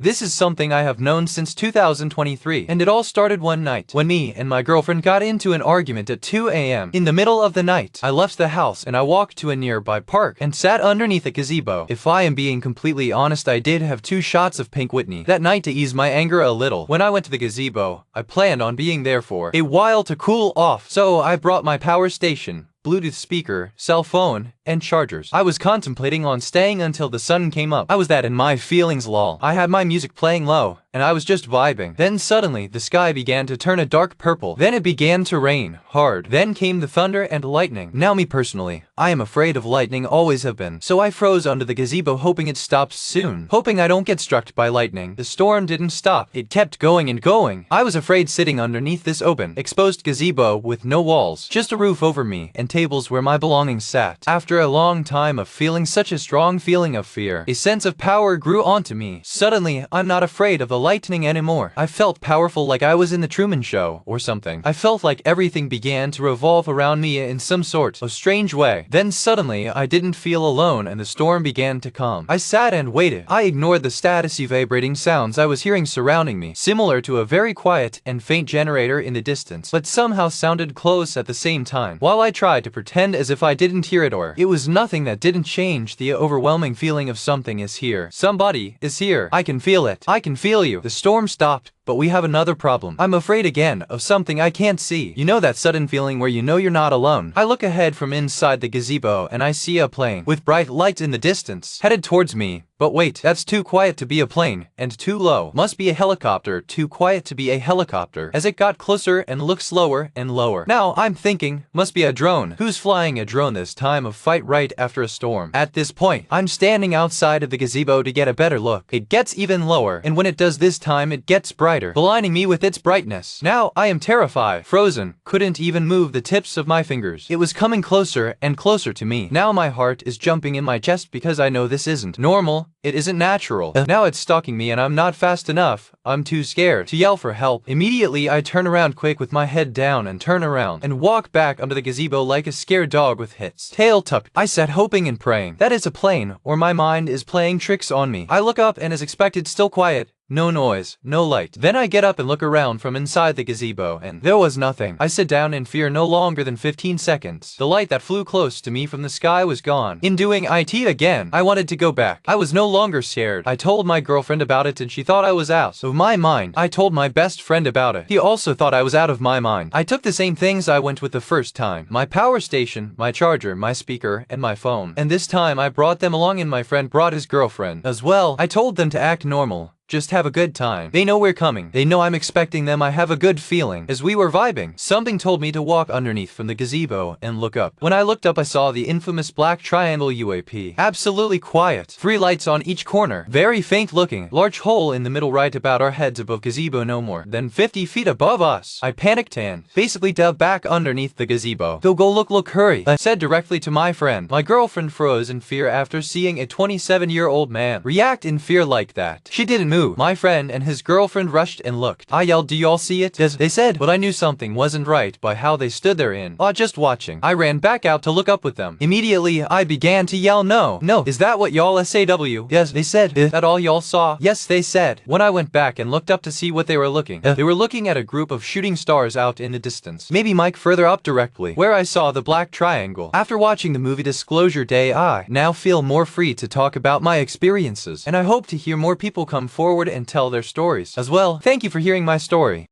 This is something I have known since 2023, and it all started one night when me and my girlfriend got into an argument at 2 a.m. In the middle of the night, I left the house and I walked to a nearby park and sat underneath a gazebo. If I am being completely honest, I did have 2 shots of Pink Whitney that night to ease my anger a little. When I went to the gazebo, I planned on being there for a while to cool off, so I brought my power station, Bluetooth speaker, cell phone, and chargers. I was contemplating on staying until the sun came up. I was that in my feelings lol. I had my music playing low, and I was just vibing. Then suddenly, the sky began to turn a dark purple. Then it began to rain, hard. Then came the thunder and lightning. Now me personally, I am afraid of lightning, always have been. So I froze under the gazebo hoping it stops soon. Hoping I don't get struck by lightning. The storm didn't stop. It kept going and going. I was afraid sitting underneath this open, exposed gazebo with no walls, just a roof over me, and tables where my belongings sat. After a long time of feeling such a strong feeling of fear, a sense of power grew onto me. Suddenly, I'm not afraid of the lightning anymore. I felt powerful, like I was in the Truman Show or something. I felt like everything began to revolve around me in some sort of strange way. Then suddenly, I didn't feel alone and the storm began to calm. I sat and waited. I ignored the statically vibrating sounds I was hearing surrounding me, similar to a very quiet and faint generator in the distance, but somehow sounded close at the same time. While I tried to pretend as if I didn't hear it, or it was nothing, that didn't change the overwhelming feeling of something is here. Somebody is here. I can feel it. I can feel you. The storm stopped, but we have another problem. I'm afraid again of something I can't see. You know that sudden feeling where you know you're not alone. I look ahead from inside the gazebo and I see a plane with bright lights in the distance headed towards me. But wait, that's too quiet to be a plane, and too low. Must be a helicopter, too quiet to be a helicopter. As it got closer and looked slower and lower. Now I'm thinking, must be a drone. Who's flying a drone this time of fight right after a storm? At this point, I'm standing outside of the gazebo to get a better look. It gets even lower, and when it does this time, it gets brighter, blinding me with its brightness. Now I am terrified, frozen, couldn't even move the tips of my fingers. It was coming closer and closer to me. Now my heart is jumping in my chest because I know this isn't normal. It isn't natural. Now it's stalking me and I'm not fast enough. I'm too scared to yell for help. Immediately I turn around quick with my head down and turn around and walk back under the gazebo like a scared dog with its tail tucked. I sat hoping and praying that it's a plane or my mind is playing tricks on me. I look up and as expected, still quiet. No noise, no light. Then I get up and look around from inside the gazebo, and there was nothing. I sit down in fear no longer than 15 seconds. The light that flew close to me from the sky was gone. In doing it again, I wanted to go back. I was no longer scared. I told my girlfriend about it and she thought I was out of my mind. I told my best friend about it. He also thought I was out of my mind. I took the same things I went with the first time. My power station, my charger, my speaker, and my phone. And this time I brought them along and my friend brought his girlfriend as well. I told them to act normal. Just have a good time. They know we're coming. They know I'm expecting them. I have a good feeling. As we were vibing, something told me to walk underneath from the gazebo and look up. When I looked up, I saw the infamous black triangle UAP. Absolutely quiet. 3 lights on each corner. Very faint looking. Large hole in the middle right about our heads above gazebo no more than 50 feet above us. I panicked and basically dove back underneath the gazebo. Go look, hurry. I said directly to my friend. My girlfriend froze in fear after seeing a 27-year-old man react in fear like that. She didn't move. My friend and his girlfriend rushed and looked. I yelled, "Do y'all see it?" They said, but I knew something wasn't right by how they stood there in awe just watching. I ran back out to look up with them. Immediately, I began to yell, "No, no, is that what y'all SAW?" Yes, they said. Is that all y'all saw? Yes, they said. When I went back and looked up to see what they were looking, they were looking at a group of shooting stars out in the distance. Maybe Mike further up directly, where I saw the black triangle. After watching the movie Disclosure Day, I now feel more free to talk about my experiences, and I hope to hear more people come forward and tell their stories as well. Thank you for hearing my story.